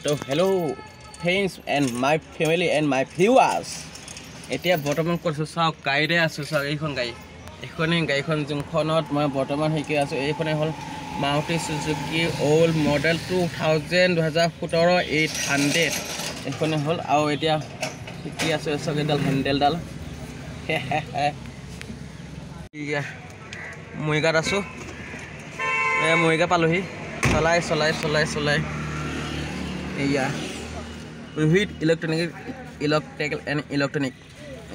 So hello friends and my family and my viewers. এতিয়া বৰ্তমান কৈছো চাওক গাড়ীৰে আছো চাওক এইখন গাড়ী এখনে গাড়ীখন যোনখনত মই বৰ্তমান হেকি আছো এইখনে হল Maruti Suzuki old model 2017 800 এখনে হল আৰু এতিয়া কি আছে চাওক এডাল হ্যান্ডেলডাল ইয়া মইগাত আছো মইগা পালোহি চলাই iya Rohit electrical and electronic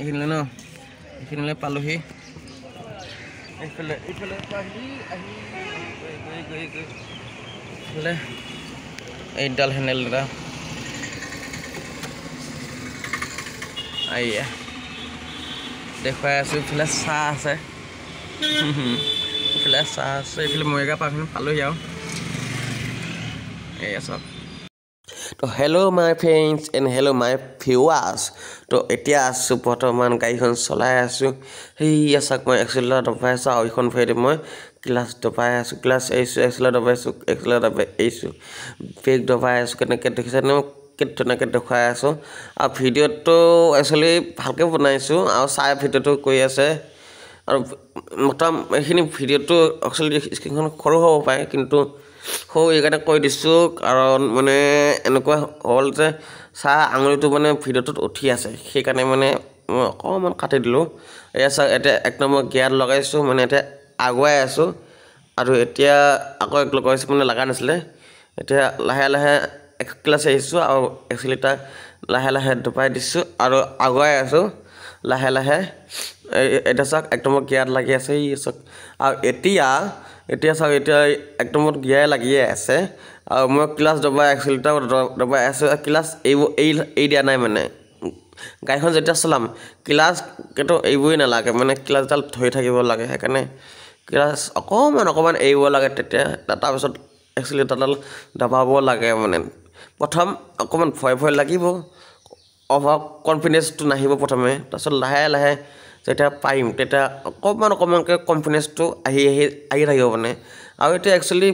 ini no ini paluhi ifale pahi le idal handle da iya dekhai asu ifale sa ase ifale sa ase ifale moiga paluhi aw iya so तो hello my friends and hello my viewers तो এতিয়া আছো বৰ্তমান গাড়ীখন চলাই আছো এই আছক মই এক্সেলাৰ দবাই আছো আৰু ইখন ফেৰে মই ক্লাছ দবাই আছো ক্লাছ এক্সেলাৰ দবাই আছো ব্ৰেক দবাই আছো কেনেকৈ দেখিছে ন কেনেকৈ দেখাই আছো আৰু ভিডিঅটো একচুৱেলি ভালকৈ বনাইছো আৰু চাই ভিডিঅটো কৈ আছে আৰু মতম এইখিনি ভিডিঅটো একচুৱেলি স্ক্ৰীনখন সৰু হ'ব পাৰে কিন্তু হো এখানে কই দিছো কাৰণ মানে এনেকুৱা হল যে সা আঙুলিটো মানে ভিডিওটোত উঠি আছে সেই কাৰণে মানে অকমান কাটি দিলো এসা এটা এক নম্বৰ গিয়াৰ লগাইছো মানে এটা আগুৱাই আছো আৰু এতিয়া আকৌ এক লগাইছো মানে লাগা নছিলে এতিয়া লাহে লাহে এক ক্লাছ আহিছো আৰু এক্সিলেটাৰ লাহে লাহে দবাই দিছো আৰু আগুৱাই আছো লাহে লাহে এটা সক এক নম্বৰ গিয়াৰ লাগি আছে এই সক আৰু এতিয়া সক এতিয়া একদম গিয়াৰ লাগি আছে আৰু মই ক্লাছ দবাই এক্সিলেটাৰ দবাই আছে ক্লাছ এই দিয়া নাই মানে গাইখন যেতিয়া চলাম ক্লাছ কেটো এইবই না লাগে মানে ক্লাছডাল ধৰি থাকিব লাগে সেইকাৰণে ক্লাছ অকমান এইব লাগে তেতিয়া তাৰ পিছত এক্সিলেটাৰডাল দবাব লাগে মানে প্ৰথম অকমান ভয় লাগিব অভাৱ কনফিডেন্সটো নাহিব প্ৰথমে তাৰপিছত লাহে লাহে যেটা পাইম তেটা অকমানকৈ কনফিডেন্সটো আহি থাকিব মানে আৰু এটা একচুয়ালি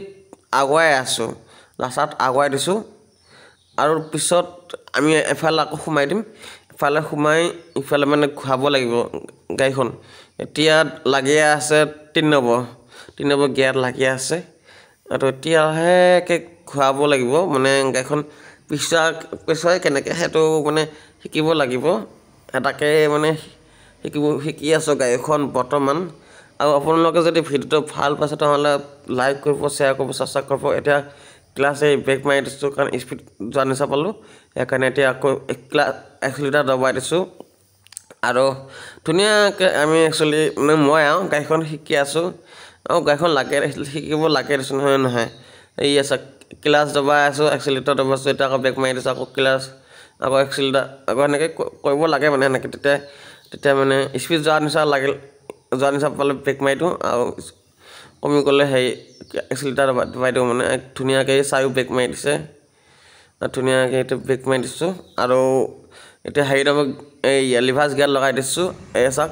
আগুৱাই আছো লাসাত আগুৱাই দিছো আৰু পিছত আমি এফালে আকৌ সোমাই দিম এফালে সোমাই ইফালে মানে ঘুৰাব লাগিব গাইখন এতিয়া লাগি আছে 3 নম্বৰ গিয়াৰ লাগি আছে আৰু এতিয়া হেকে ঘুৰাব লাগিব মানে গাইখন পিছাই কেনেকৈ হেতু মানে শিকিব লাগিব এটাকে মানে শিকি আছো গাইখন বৰ্তমান আৰু আপোনালোকে যদি ভিডিওটো ভাল পাইছে তাহলে লাইক কৰিব শেয়াৰ কৰিব সাবস্ক্ৰাইব কৰিব এতিয়া ক্লাছে ব্ৰেক মাৰি দিছো কাৰণ স্পিড জানি চাপালো একানে এতিয়া আকৌ এক্সিলেটাৰ দবাই দিছো আৰু ধুনিয়াকৈ আমি একচুয়ালি মই গাইখন শিকি আছো আৰু গাইখন শিকিব লাগে নহয় এই আছে ক্লাছ দবাই আছো এক্সিলেটাৰ দবাইছো এটা আকৌ ব্ৰেক মাৰি দিছো আকৌ ক্লাছ আকৌ এক্সিলেটাৰ আকৌ এনেকৈ কৰিব লাগে মানে এনেকৈ তেতিয়া মানে স্পিড জানি পালে ব্ৰেক মাৰি দিও আৰু কমি গলে হেই এক্সিলেটাৰ দবাই দিও মানে ধুনিয়াকৈ চাইও ব্ৰেক মাৰি দিছে ধুনিয়াকৈ এটা ব্ৰেক মাৰি দিছো আৰু এতিয়া হেৰি দব এই লিভাৰ্ছ গিয়াৰ লগাই দিছো এছাক